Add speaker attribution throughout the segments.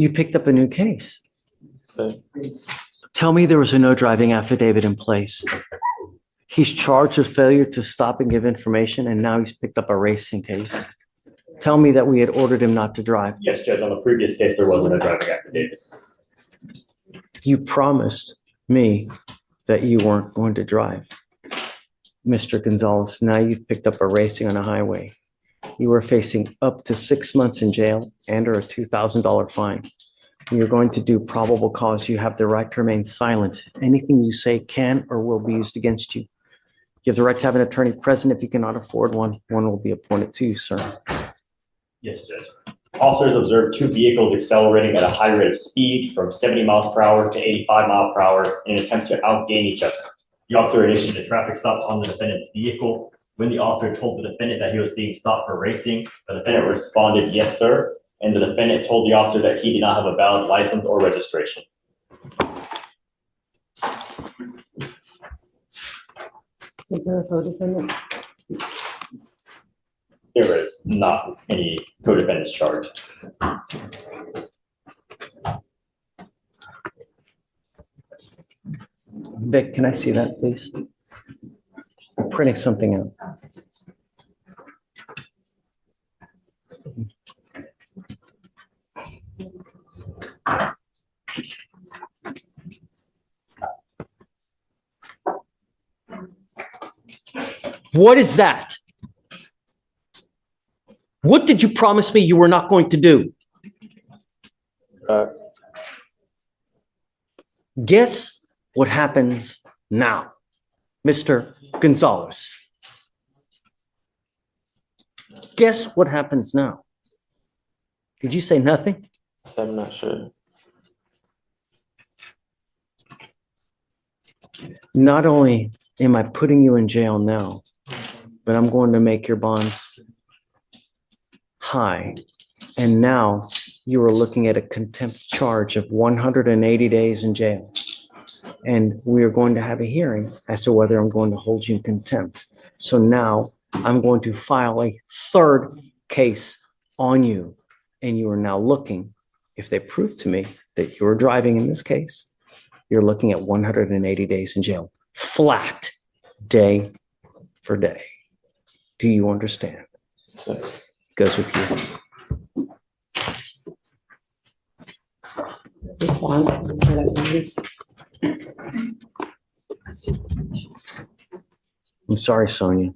Speaker 1: You picked up a new case.
Speaker 2: So,
Speaker 1: Tell me there was a no driving affidavit in place. He's charged with failure to stop and give information, and now he's picked up a racing case. Tell me that we had ordered him not to drive.
Speaker 3: Yes, Judge, on the previous case, there wasn't a driving affidavit.
Speaker 1: You promised me that you weren't going to drive. Mr. Gonzalez, now you've picked up a racing on a highway. You are facing up to 6 months in jail and or a $2,000 fine. You're going to do probable cause. You have the right to remain silent. Anything you say can or will be used against you. You have the right to have an attorney present. If you cannot afford one, one will be appointed to you, sir.
Speaker 3: Yes, Judge. Officers observed two vehicles accelerating at a high rate of speed from 70 miles per hour to 85 miles per hour in an attempt to outgain each other. The officer initiated a traffic stop on the defendant's vehicle. When the officer told the defendant that he was being stopped for racing, the defendant responded, "Yes, sir." And the defendant told the officer that he did not have a valid license or registration.
Speaker 4: Is there a co-defendant?
Speaker 3: There is not any co-defendants charged.
Speaker 1: Vic, can I see that, please? I'm printing something out. What is that? What did you promise me you were not going to do? Guess what happens now, Mr. Gonzalez? Guess what happens now? Did you say nothing?
Speaker 2: so I'm not sure.
Speaker 1: Not only am I putting you in jail now, but I'm going to make your bonds high. And now you are looking at a contempt charge of 180 days in jail. And we are going to have a hearing as to whether I'm going to hold you in contempt. So now I'm going to file a third case on you. And you are now looking, if they prove to me that you're driving in this case, you're looking at 180 days in jail, flat, day for day. Do you understand?
Speaker 2: So,
Speaker 1: Goes with you. I'm sorry, Sonia,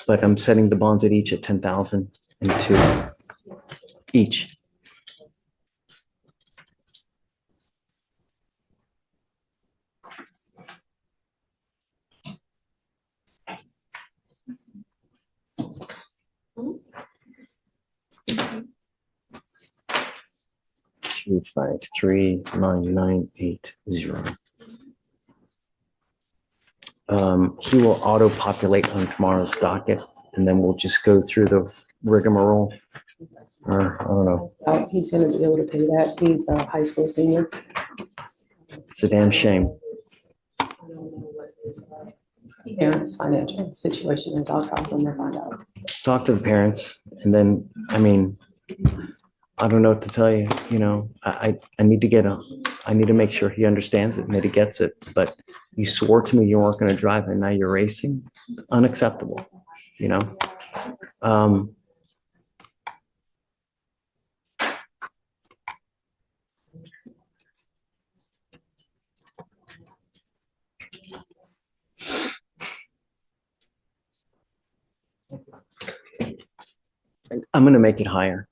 Speaker 1: but I'm setting the bonds at each at 10,000 and 2 each. Two, 5, 3, 9, 9, 8, 0. He will auto-populate on tomorrow's docket, and then we'll just go through the rigmarole. Or, I don't know,
Speaker 4: He's gonna be able to pay that. He's a high school senior.
Speaker 1: it's a damn shame.
Speaker 4: Parents' financial situation is. I'll talk to him and find out.
Speaker 1: Talk to the parents, and then, I mean, I don't know what to tell you, you know, I need to I need to make sure he understands it and that he gets it, but you swore to me you weren't going to drive and now you're racing. Unacceptable, you know? I'm going to make it higher.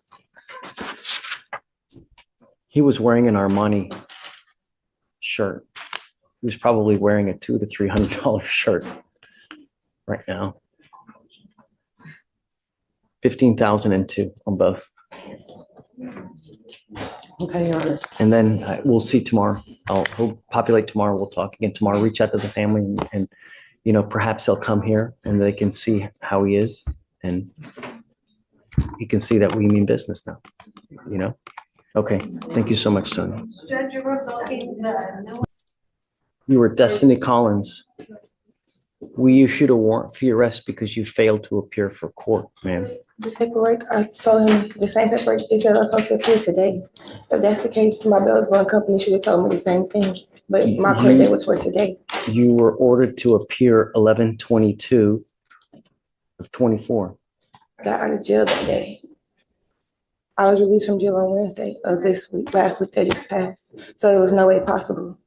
Speaker 1: He was wearing an Armani shirt. He was probably wearing a $200 to $300 shirt right now. 15,002 on both.
Speaker 4: Okay, Your Honor.
Speaker 1: And then we'll see tomorrow. He'll populate tomorrow. We'll talk again tomorrow. Reach out to the family and you know, perhaps they'll come here and they can see how he is and you can see that we mean business now, you know? Okay, thank you so much, Sonia.
Speaker 5: Judge, you were looking
Speaker 1: You were Destiny Collins. We issued a warrant for your arrest because you failed to appear for court, man.
Speaker 5: The paperwork, I told him the same paperwork, they said I was supposed to appear today. If that's the case, my bail's bond company should have told me the same thing, but my court date was for today.
Speaker 1: You were ordered to appear 11/22 of 24.
Speaker 5: Got out of jail that day. I was released from jail on Wednesday of this week, last week that just passed. So it was no way possible.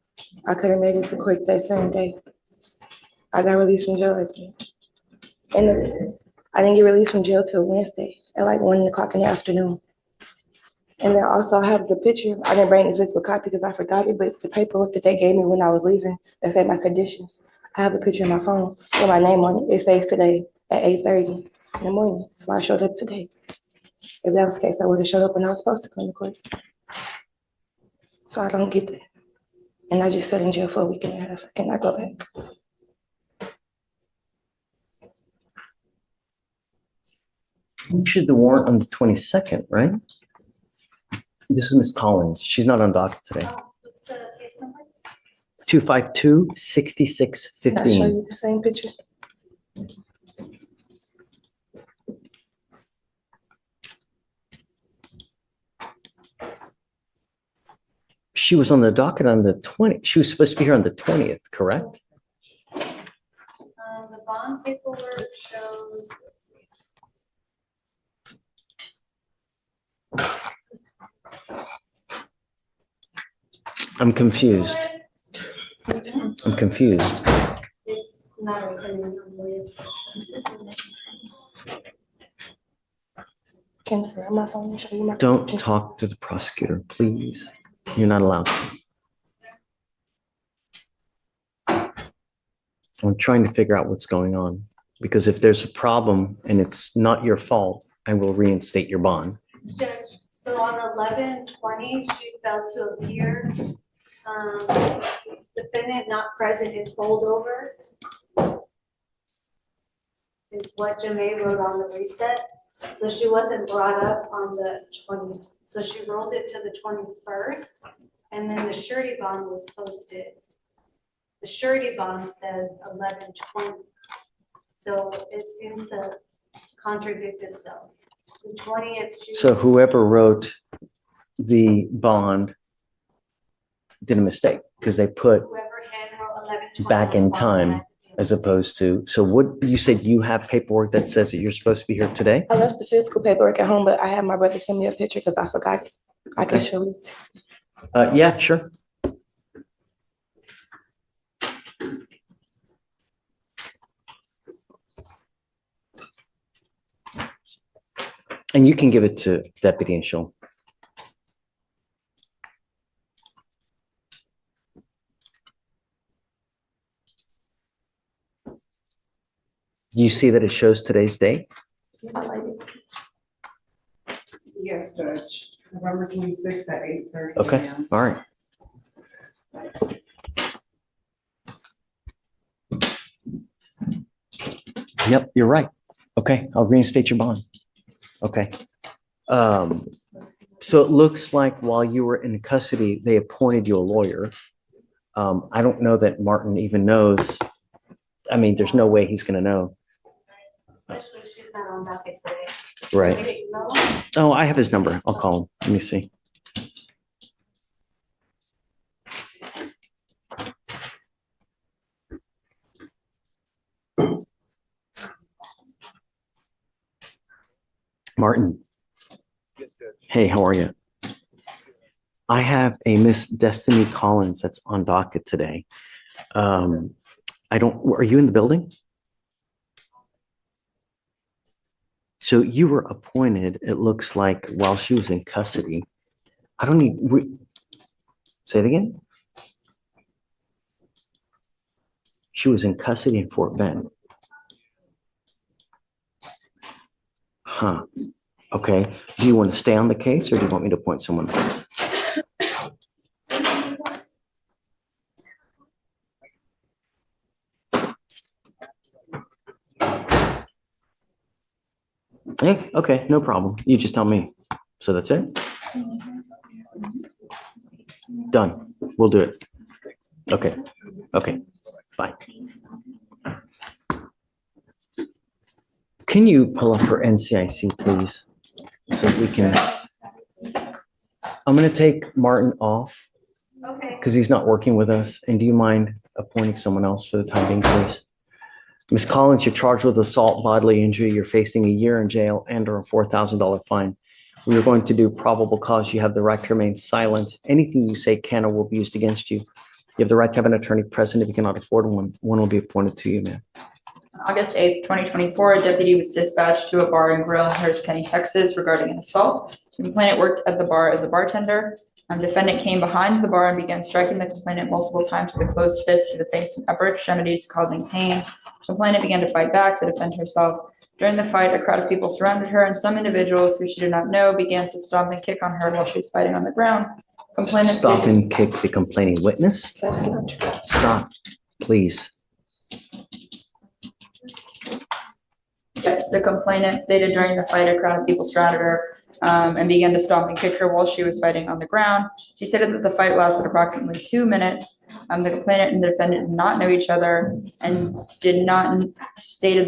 Speaker 5: I could have made it to court that same day. I got released from jail again. And I didn't get released from jail till Wednesday at like 1 o'clock in the afternoon. And then also I have the picture. I didn't bring the physical copy because I forgot it, but the paperwork that they gave me when I was leaving, that said my conditions. I have a picture in my phone with my name on it. It says today at 8:30 in the morning. So I showed up today. If that was the case, I would have showed up when I was supposed to come to court. So I don't get that. And I just sat in jail for a week and a half. I cannot go back.
Speaker 1: You issued the warrant on the 22nd, right? This is Miss Collins. She's not on docket today.
Speaker 6: What's the case number?
Speaker 1: 252-6615.
Speaker 5: Can I show you the same picture?
Speaker 1: She was on the docket on the 20th. She was supposed to be here on the 20th, correct?
Speaker 6: The bond paperwork shows, let's see.
Speaker 1: I'm confused. I'm confused.
Speaker 6: It's not opening.
Speaker 5: Can I grab my phone and show you my
Speaker 1: Don't
Speaker 5: picture?
Speaker 1: talk to the prosecutor, please. You're not allowed to. I'm trying to figure out what's going on, because if there's a problem and it's not your fault, I will reinstate your bond.
Speaker 6: Judge, so on 11/20, she failed to appear. Defendant not present in holdover is what Jamae wrote on the reset. So she wasn't brought up on the 20th. So she rolled it to the 21st, and then the surety bond was posted. The surety bond says 11/20. So it seems to contradict itself. The 20th.
Speaker 1: So whoever wrote the bond did a mistake, because they put
Speaker 6: Whoever hand wrote 11/20
Speaker 1: back in
Speaker 6: on
Speaker 1: time
Speaker 6: that,
Speaker 1: as opposed to, so what, you said you have paperwork that says that you're supposed to be here today?
Speaker 5: I left the physical paperwork at home, but I had my brother send me a picture because I forgot it. I can
Speaker 1: Okay.
Speaker 5: show you.
Speaker 1: Yeah, sure. And you can give it to Deputy and she'll. You see that it shows today's date?
Speaker 7: Yes, Judge. November 26th at 8:30
Speaker 1: Okay,
Speaker 7: a.m.
Speaker 1: all right. Yep, you're right. Okay, I'll reinstate your bond. Okay. So it looks like while you were in custody, they appointed you a lawyer. I don't know that Martin even knows. I mean, there's no way he's gonna know.
Speaker 6: especially if she's not on docket today.
Speaker 1: Right.
Speaker 6: I didn't know.
Speaker 1: Oh, I have his number. I'll call him. Let me see. Martin. Hey, how are you? I have a Miss Destiny Collins that's on docket today. Are you in the building? So you were appointed, it looks like, while she was in custody. I don't need, say it again? She was in custody in Fort Bend. Huh. Okay. Do you want to stay on the case or do you want me to appoint someone else? Hey, okay, no problem. You just tell me. So that's it? Done. We'll do it. Okay. Okay. Bye. Can you pull up her NCIC, please? So we can, I'm going to take Martin off
Speaker 6: Okay.
Speaker 1: because he's not working with us. And do you mind appointing someone else for the time being, please? Ms. Collins, you're charged with assault, bodily injury. You're facing a year in jail and/or a $4,000 fine. We are going to do probable cause. You have the right to remain silent. Anything you say can or will be used against you. You have the right to have an attorney present. If you cannot afford one, one will be appointed to you, ma'am.
Speaker 8: August 8th, 2024, a deputy was dispatched to a bar and grill in Harris County, Texas regarding an assault. The complainant worked at the bar as a bartender. Defendant came behind the bar and began striking the complainant multiple times with a closed fist to the face and upper extremities, causing pain. Complainant began to fight back to defend herself. During the fight, a crowd of people surrounded her, and some individuals who she did not know began to stomp and kick on her while she was fighting on the ground. Complainant
Speaker 1: Stop
Speaker 8: stated-
Speaker 1: and kick the complaining witness.
Speaker 5: That's not true.
Speaker 1: Stop, please.
Speaker 8: Yes, the complainant stated during the fight, a crowd of people surrounded her and began to stomp and kick her while she was fighting on the ground. She stated that the fight lasted approximately 2 minutes. The complainant and the defendant did not know each other and stated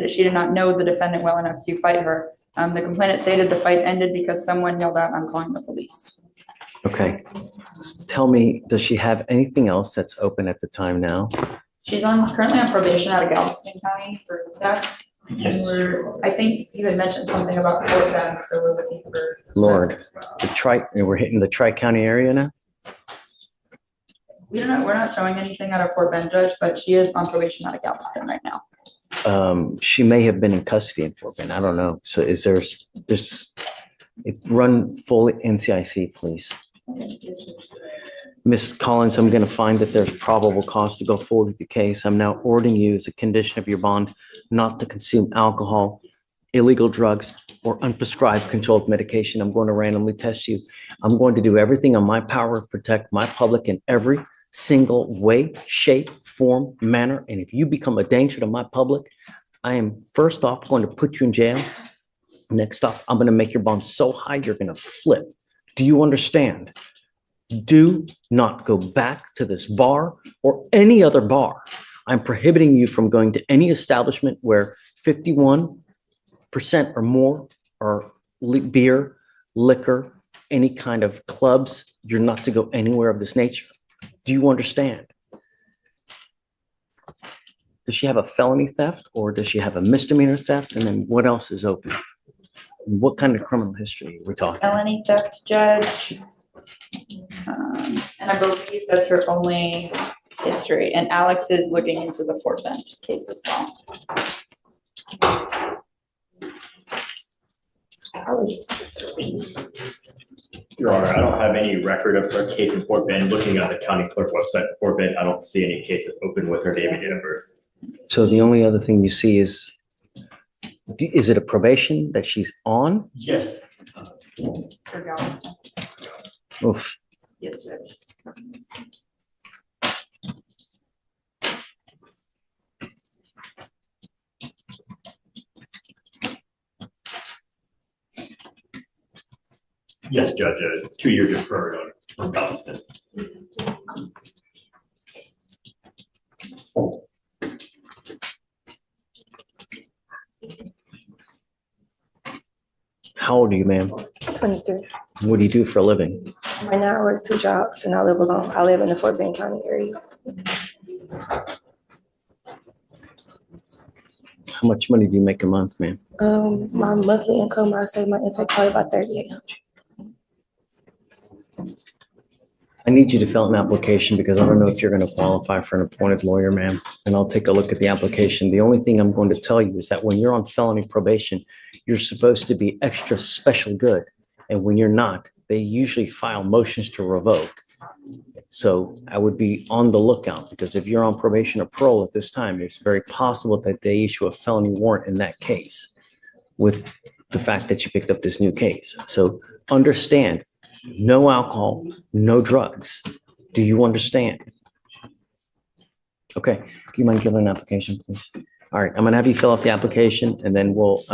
Speaker 8: that she did not know the defendant well enough to fight her. The complainant stated the fight ended because someone yelled out, "I'm calling the police."
Speaker 1: Okay. Tell me, does she have anything else that's open at the time now?
Speaker 8: She's currently on probation out of Galveston County for theft.
Speaker 3: Yes.
Speaker 8: And I think you had mentioned something about Fort Bend, so we're looking for.
Speaker 1: Lord, we're hitting the Tri-County area now?
Speaker 8: We're not showing anything out of Fort Bend, Judge, but she is on probation out of Galveston right now.
Speaker 1: She may have been in custody in Fort Bend. I don't know. So run full NCIC, please. Ms. Collins, I'm going to find that there's probable cause to go forward with the case. I'm now ordering you as a condition of your bond not to consume alcohol, illegal drugs, or unprescribed controlled medication. I'm going to randomly test you. I'm going to do everything in my power to protect my public in every single way, shape, form, manner. And if you become a danger to my public, I am first off going to put you in jail. Next off, I'm going to make your bond so high you're going to flip. Do you understand? Do not go back to this bar or any other bar. I'm prohibiting you from going to any establishment where 51% or more are beer, liquor, any kind of clubs. You're not to go anywhere of this nature. Do you understand? Does she have a felony theft or does she have a misdemeanor theft? And then what else is open? What kind of criminal history are we talking?
Speaker 8: Felony theft, Judge. And I believe that's her only history. And Alex is looking into the Fort Bend case as well.
Speaker 3: Your Honor, I don't have any record of her case in Fort Bend. Looking at the county clerk website for Fort Bend, I don't see any cases open with her name and date of birth.
Speaker 1: So the only other thing you see is it a probation that she's on?
Speaker 3: Yes.
Speaker 8: For Galveston.
Speaker 1: Oof.
Speaker 8: Yes, Judge.
Speaker 3: Yes, Judge, 2 years deferred on Galveston.
Speaker 1: How old are you, ma'am?
Speaker 5: 23.
Speaker 1: What do you do for a living?
Speaker 5: Right now, I work 2 jobs and I live alone. I live in the Fort Bend County area.
Speaker 1: How much money do you make a month, ma'am?
Speaker 5: My monthly income, I say my intake probably about 3,800.
Speaker 1: I need you to fill out an application because I don't know if you're going to qualify for an appointed lawyer, ma'am. And I'll take a look at the application. The only thing I'm going to tell you is that when you're on felony probation, you're supposed to be extra special good. And when you're not, they usually file motions to revoke. So I would be on the lookout because if you're on probation or parole at this time, it's very possible that they issue a felony warrant in that case with the fact that you picked up this new case. So understand, no alcohol, no drugs. Do you understand? Okay, do you mind giving an application, please? All right, I'm gonna have you fill out the application and then we'll,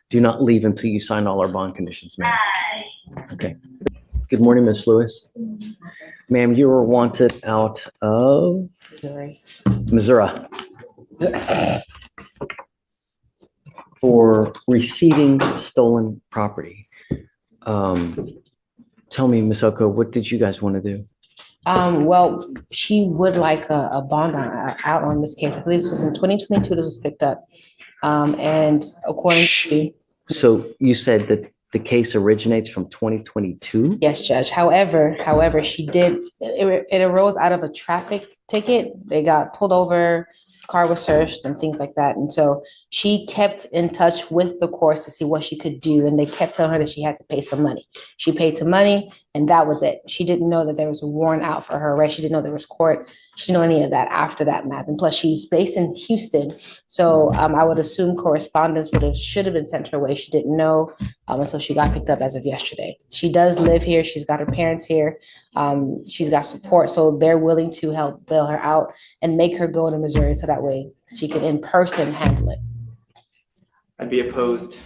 Speaker 1: do not leave until you sign all our bond conditions, ma'am. Okay. Good morning, Ms. Lewis. Ma'am, you were wanted out of Missouri. for receiving stolen property. Tell me, Ms. Oko, what did you guys want to do?
Speaker 4: Well, she would like a bond out on this case. I believe this was in 2022, this was picked up. And according to,
Speaker 1: So you said that the case originates from 2022?
Speaker 4: yes, Judge. However, she did, it arose out of a traffic ticket. They got pulled over, car was searched and things like that. And so she kept in touch with the courts to see what she could do. And they kept telling her that she had to pay some money. She paid some money and that was it. She didn't know that there was a warrant out for her arrest. She didn't know there was court. She didn't know any of that after that math. And plus she's based in Houston. So I would assume correspondence should have been sent her way. She didn't know until she got picked up as of yesterday. She does live here. She's got her parents here. She's got support. So they're willing to help bail her out and make her go to Missouri so that way she can in person handle it.
Speaker 9: I'd be opposed,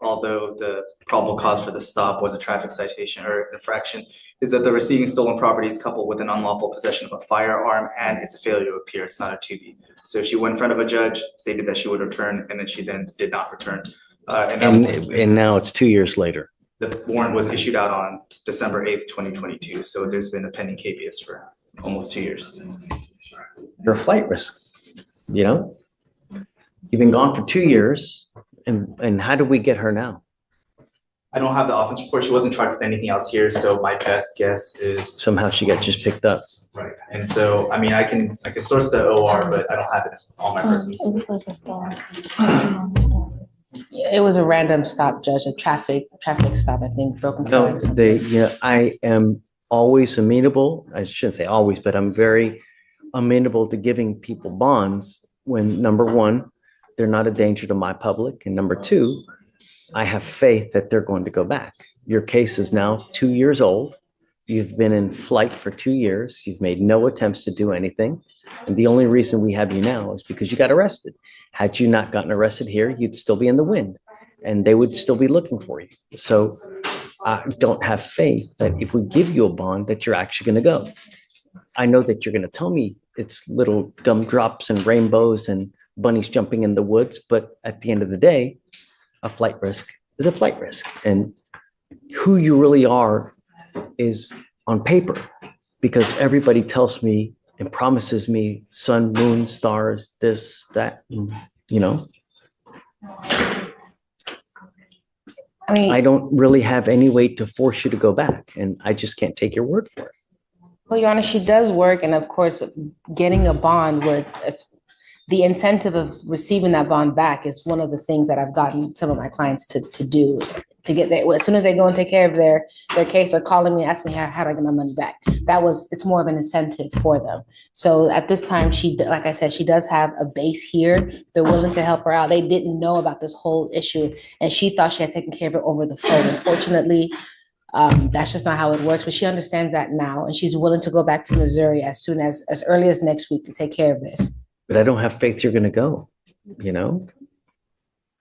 Speaker 9: although the probable cause for the stop was a traffic citation or infraction, is that the receiving stolen property is coupled with an unlawful possession of a firearm and it's a failure to appear. It's not a 2B. So she went in front of a judge, stated that she would return, and then she then did not return.
Speaker 1: And now it's 2 years later.
Speaker 9: The warrant was issued out on December 8th, 2022. So there's been a pending habeas for almost 2 years.
Speaker 1: You're a flight risk, you know? You've been gone for 2 years, and how do we get her now?
Speaker 9: I don't have the offense report. She wasn't charged with anything else here, so my best guess is
Speaker 1: Somehow she got just picked up.
Speaker 9: right. And so, I mean, I can source the OR, but I don't have it in all my persons.
Speaker 10: It was like a star.
Speaker 4: It was a random stop, Judge, a traffic stop, I think, broken
Speaker 1: No,
Speaker 4: flag or something.
Speaker 1: I am always amenable. I shouldn't say always, but I'm very amenable to giving people bonds when, number one, they're not a danger to my public, and number two, I have faith that they're going to go back. Your case is now 2 years old. You've been in flight for 2 years. You've made no attempts to do anything. And the only reason we have you now is because you got arrested. Had you not gotten arrested here, you'd still be in the wind and they would still be looking for you. So I don't have faith that if we give you a bond that you're actually going to go. I know that you're going to tell me it's little gumdrops and rainbows and bunnies jumping in the woods, but at the end of the day, a flight risk is a flight risk. And who you really are is on paper, because everybody tells me and promises me sun, moon, stars, this, that, you know.
Speaker 4: I mean,
Speaker 1: I don't really have any way to force you to go back, and I just can't take your word for it.
Speaker 4: well, Your Honor, she does work, and of course, getting a bond would, the incentive of receiving that bond back is one of the things that I've gotten some of my clients to do, to get there. As soon as they go and take care of their case, they're calling me, asking me, how do I get my money back? It's more of an incentive for them. So at this time, like I said, she does have a base here. They're willing to help her out. They didn't know about this whole issue, and she thought she had taken care of it over the phone. Unfortunately, that's just not how it works, but she understands that now, and she's willing to go back to Missouri as early as next week to take care of this.
Speaker 1: But I don't have faith you're going to go, you know?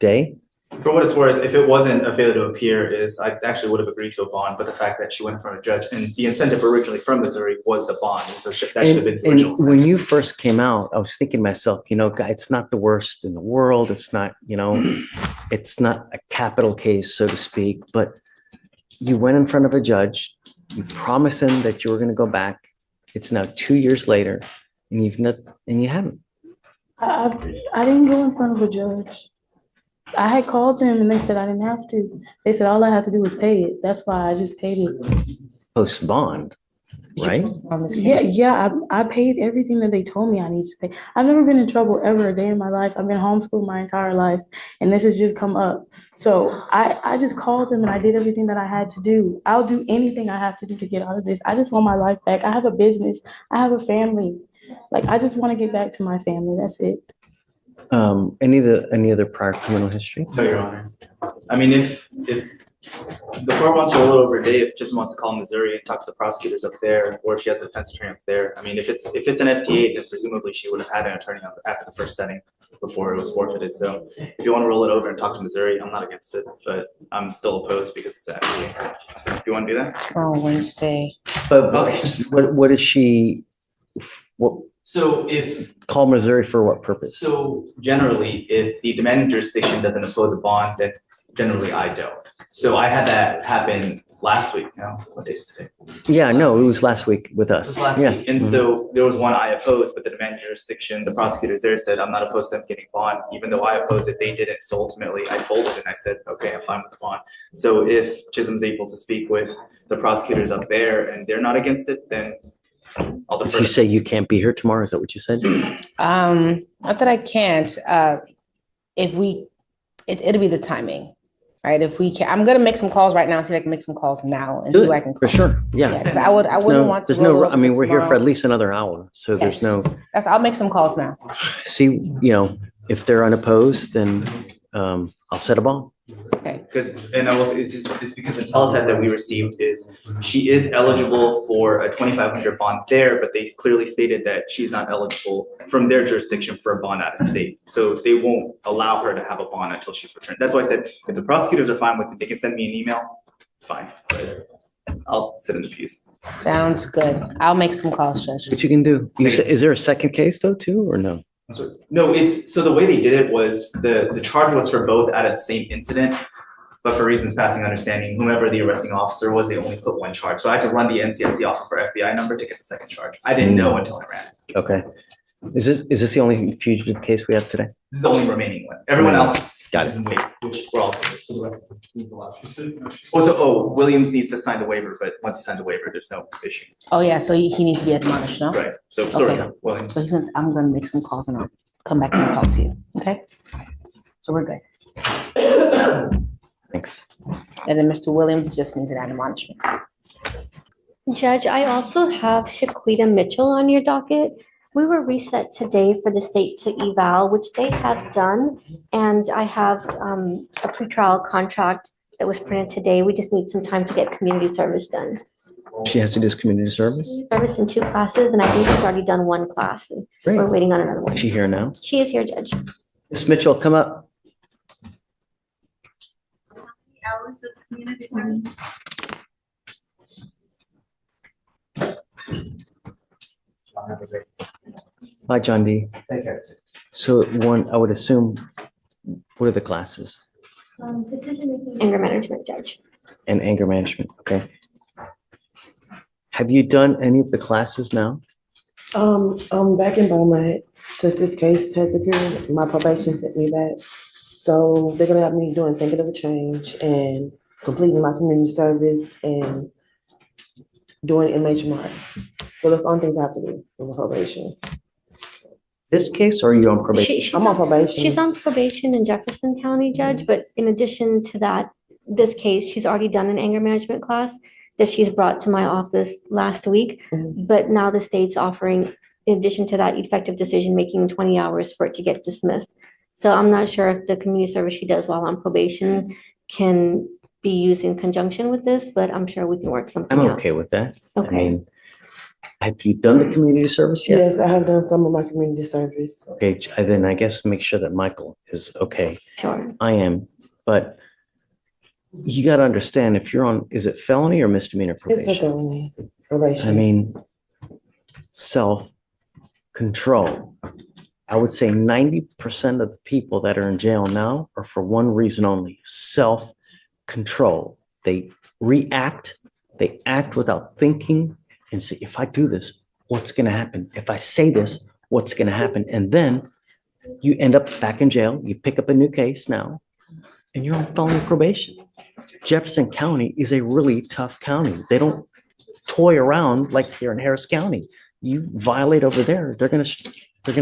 Speaker 1: Day?
Speaker 9: For what it's worth, if it wasn't a failure to appear, I actually would have agreed to a bond, but the fact that she went in front of a judge, and the incentive originally from Missouri was the bond, and so that should have been the original.
Speaker 1: And when you first came out, I was thinking to myself, guy, it's not the worst in the world. It's not, it's not a capital case, so to speak, but you went in front of a judge, you promised him that you were going to go back. It's now 2 years later, and you haven't.
Speaker 10: I didn't go in front of a judge. I had called them and they said I didn't have to. They said all I have to do was pay it. That's why I just paid it.
Speaker 1: Post bond, right?
Speaker 10: Yeah. I paid everything that they told me I need to pay. I've never been in trouble ever a day in my life. I've been homeschooled my entire life, and this has just come up. So I just called them and I did everything that I had to do. I'll do anything I have to do to get out of this. I just want my life back. I have a business. I have a family. Like, I just want to get back to my family. That's it.
Speaker 1: Any other prior criminal history?
Speaker 9: No, Your Honor. I mean, if the court wants for a little over a day, if it just wants to call Missouri and talk to the prosecutors up there, or if she has a defense attorney up there. I mean, if it's an FT8, then presumably she would have had an attorney after the first setting before it was forfeited. So if you want to roll it over and talk to Missouri, I'm not against it, but I'm still opposed because it's an FT8. So if you want to do that?
Speaker 4: Oh, Wednesday.
Speaker 1: But what is she?
Speaker 9: So if,
Speaker 1: Call Missouri for what purpose?
Speaker 9: so generally, if the demanding jurisdiction doesn't impose a bond, then generally I don't. So I had that happen last week, no, what day is today?
Speaker 1: Yeah, no, it was last week with
Speaker 9: It
Speaker 1: us.
Speaker 9: was last
Speaker 1: Yeah.
Speaker 9: week, and so there was one I opposed, but the demanding jurisdiction, the prosecutors there said, I'm not opposed to them getting bond, even though I opposed it, they didn't, so ultimately I folded and I said, okay, I'm fine with the bond. So if Chisholm's able to speak with the prosecutors up there and they're not against it, then I'll
Speaker 1: Did
Speaker 9: defer.
Speaker 1: you say you can't be here tomorrow? Is that what you said?
Speaker 4: Not that I can't, if we, it'll be the timing, right? If we can, I'm gonna make some calls right now, see if I can make some calls now and see
Speaker 1: Do
Speaker 4: what I
Speaker 1: it,
Speaker 4: can.
Speaker 1: for
Speaker 4: call.
Speaker 1: sure.
Speaker 4: Yeah,
Speaker 1: Yeah.
Speaker 4: because I wouldn't
Speaker 1: No,
Speaker 4: want to.
Speaker 1: there's no,
Speaker 4: roll
Speaker 1: I mean,
Speaker 4: over
Speaker 1: we're here for
Speaker 4: tomorrow.
Speaker 1: at least another hour, so there's
Speaker 4: Yes.
Speaker 1: no,
Speaker 4: I'll make some calls now.
Speaker 1: see, if they're unopposed, then I'll set a bond.
Speaker 9: Because, and I will say, it's because the teletype that we received is, she is eligible for a 2,500 bond there, but they clearly stated that she's not eligible from their jurisdiction for a bond out of state. So they won't allow her to have a bond until she's returned. That's why I said, if the prosecutors are fine with it, they can send me an email, fine. I'll sit in the pews.
Speaker 4: Sounds good. I'll make some calls, Judge.
Speaker 1: What you can do. You say, is there a second case though, too, or no?
Speaker 9: No, so the way they did it was, the charge was for both out of the same incident, but for reasons passing understanding, whomever the arresting officer was, they only put one charge. So I had to run the NCIC off of her FBI number to get the second charge. I didn't know until I ran.
Speaker 1: Okay. Is this the only fugitive case we have today?
Speaker 9: This is the only remaining one. Everyone else
Speaker 1: Got
Speaker 9: is
Speaker 1: it.
Speaker 9: in wait, which we're all. Williams needs to sign the waiver, but once he signs the waiver, there's no issue.
Speaker 4: Oh, yeah, so he needs to be admonished, no?
Speaker 9: Right, so sorry,
Speaker 4: Okay.
Speaker 9: Williams.
Speaker 4: So he says, I'm gonna make some calls and I'll come back and talk to you, okay? So we're good.
Speaker 1: Thanks.
Speaker 4: And then Mr. Williams just needs an admonishment.
Speaker 11: Judge, I also have Shaquita Mitchell on your docket. We were reset today for the state to eval, which they have done. And I have a pretrial contract that was printed today. We just need some time to get community service done.
Speaker 1: She has to do this community service?
Speaker 11: Service in 2 classes, and I think she's already done 1 class. And
Speaker 1: Great.
Speaker 11: we're waiting on another one.
Speaker 1: Is she here now?
Speaker 11: She is here, Judge.
Speaker 1: Ms. Mitchell, come up.
Speaker 6: Hours of community service.
Speaker 1: Hi, John D. So one, I would assume, what are the classes?
Speaker 11: Decision-making. Anger management, Judge.
Speaker 1: And anger management, okay. Have you done any of the classes now?
Speaker 5: I'm back in Beaumont since this case has occurred. My probation sent me back. So they're gonna have me doing thinking of a change and completing my community service and doing MHMR. So that's all things I have to do in my probation.
Speaker 1: This case, or are you on probation?
Speaker 11: She's
Speaker 5: I'm on probation.
Speaker 11: She's on probation in Jefferson County, Judge, but in addition to that, this case, she's already done an anger management class that she's brought to my office last week.
Speaker 5: Mhm.
Speaker 11: But now the state's offering, in addition to that, effective decision-making in 20 hours for it to get dismissed. So I'm not sure if the community service she does while on probation can be used in conjunction with this, but I'm sure we can work something
Speaker 1: I'm
Speaker 11: out.
Speaker 1: okay with that. I
Speaker 11: Okay.
Speaker 1: mean, have you done the community service yet?
Speaker 5: Yes, I have done some of my community service.
Speaker 1: Okay, then I guess make sure that Michael is okay.
Speaker 11: Sure.
Speaker 1: I am, but you got to understand, if you're on, is it felony or misdemeanor
Speaker 5: It's a
Speaker 1: probation?
Speaker 5: felony probation.
Speaker 1: I mean, self-control. I would say 90% of the people that are in jail now are for one reason only, self-control. They react, they act without thinking and say, if I do this, what's going to happen? If I say this, what's going to happen? And then you end up back in jail, you pick up a new case now, and you're on felony probation. Jefferson County is a really tough county. They don't toy around like here in Harris County. You violate over there, they're gonna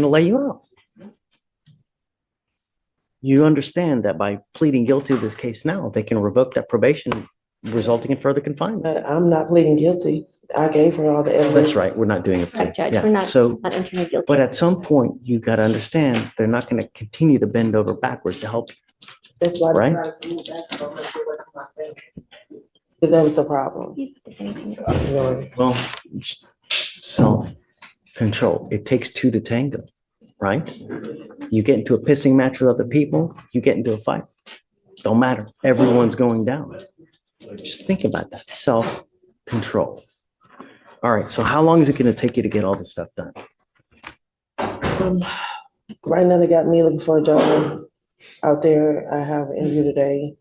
Speaker 1: lay you out. You understand that by pleading guilty to this case now, they can revoke that probation, resulting in further confinement.
Speaker 5: But I'm not pleading guilty. I gave her all the evidence.
Speaker 1: That's right, we're not doing a plea.
Speaker 11: Right, Judge,
Speaker 1: Yeah,
Speaker 11: we're not
Speaker 1: so,
Speaker 11: entering a guilty.
Speaker 1: but at some point, you gotta understand, they're not gonna continue to bend over backwards to help you.
Speaker 5: That's why.
Speaker 1: Right.
Speaker 5: Because that was the problem.
Speaker 11: You have to say anything.
Speaker 1: Well, self-control. It takes 2 to tango, right? You get into a pissing match with other people, you get into a fight. Don't matter. Everyone's going down. Just think about that. Self-control. All right. So how long is it going to take you to get all this stuff done?
Speaker 5: Right now they got me looking for a job out there. I have an interview today.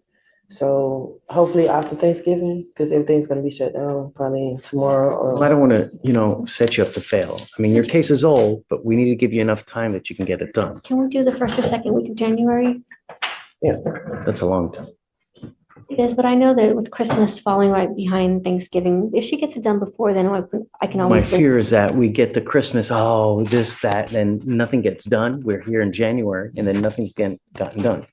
Speaker 5: So hopefully after Thanksgiving, because everything's gonna be shut down probably tomorrow
Speaker 1: Well, I
Speaker 5: or.
Speaker 1: don't want to, set you up to fail. I mean, your case is old, but we need to give you enough time that you can get it done.
Speaker 11: Can we do the first or second week of January?
Speaker 1: That's a long time.
Speaker 11: Yes, but I know that with Christmas falling right behind Thanksgiving, if she gets it done before, then I can
Speaker 1: My
Speaker 11: always.
Speaker 1: fear is that we get to Christmas, oh, this, that, and nothing gets done. We're here in January and then nothing's gotten done.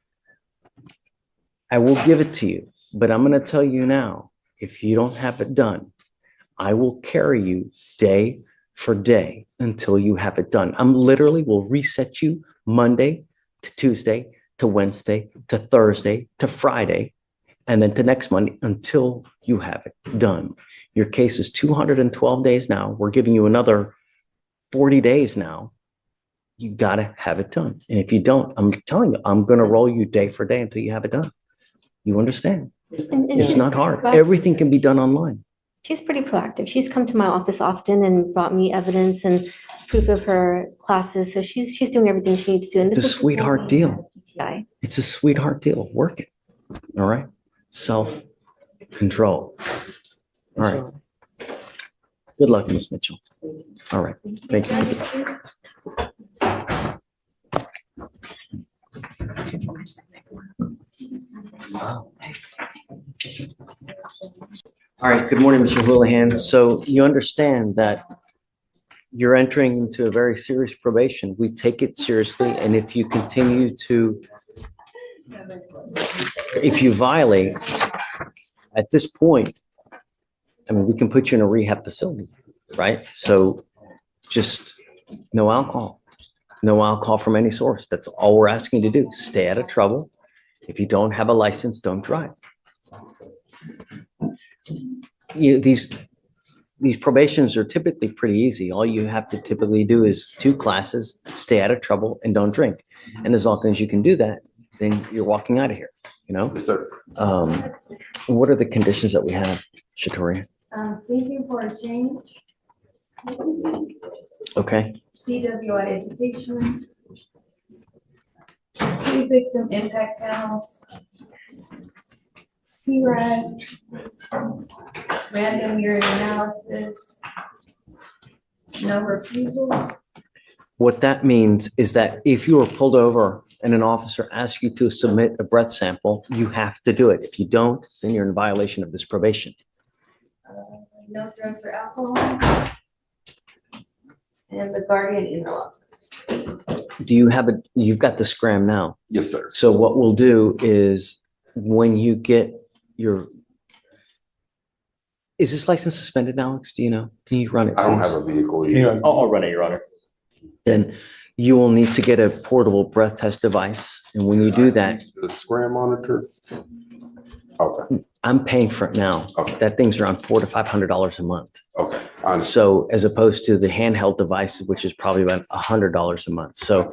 Speaker 1: I will give it to you, but I'm going to tell you now, if you don't have it done, I will carry you day for day until you have it done. I'm literally will reset you Monday to Tuesday to Wednesday to Thursday to Friday, and then to next Monday until you have it done. Your case is 212 days now. We're giving you another 40 days now. You got to have it done. And if you don't, I'm telling you, I'm going to roll you day for day until you have it done. You understand?
Speaker 11: And
Speaker 1: It's
Speaker 11: she's
Speaker 1: not hard.
Speaker 11: pretty proactive.
Speaker 1: Everything can be done online.
Speaker 11: She's pretty proactive. She's come to my office often and brought me evidence and proof of her classes. So she's doing everything she needs to. And
Speaker 1: It's
Speaker 11: this
Speaker 1: a
Speaker 11: is
Speaker 1: sweetheart deal.
Speaker 11: PTI.
Speaker 1: It's a sweetheart deal. Work it. All right. Self-control. All right. Good luck, Miss Mitchell. All right. Thank you. All right. Good morning, Mr. Houlihan. So you understand that you're entering into a very serious probation. We take it seriously. And if you continue to, if you violate at this point, I mean, we can put you in a rehab facility, right? So just no alcohol from any source. That's all we're asking you to do. Stay out of trouble. If you don't have a license, don't drive. These probations are typically pretty easy. All you have to typically do is 2 classes, stay out of trouble, and don't drink. And as long as you can do that, then you're walking out of here,
Speaker 12: Yes, sir.
Speaker 1: What are the conditions that we have, Shatoria?
Speaker 6: Thinking for a change,
Speaker 1: Okay,
Speaker 6: DWI education, 2 victim impact panels, TRAS, random urine analysis, no refusals.
Speaker 1: what that means is that if you are pulled over and an officer asks you to submit a breath sample, you have to do it. If you don't, then you're in violation of this probation.
Speaker 6: No drugs or alcohol. And the guardian interlock.
Speaker 1: Do you have you've got the scram now?
Speaker 12: Yes, sir.
Speaker 1: So what we'll do is when you get is this license suspended, Alex? Do you know? Can you run it?
Speaker 12: I don't have
Speaker 1: please?
Speaker 12: a vehicle here.
Speaker 3: I'll run it, Your Honor.
Speaker 1: Then you will need to get a portable breath test device. And when you do that,
Speaker 12: The scram monitor? Okay,
Speaker 1: I'm paying for it now.
Speaker 12: Okay.
Speaker 1: That thing's around $400 to $500 a month.
Speaker 12: okay. I understand.
Speaker 1: So as opposed to the handheld device, which is probably about $100 a month. So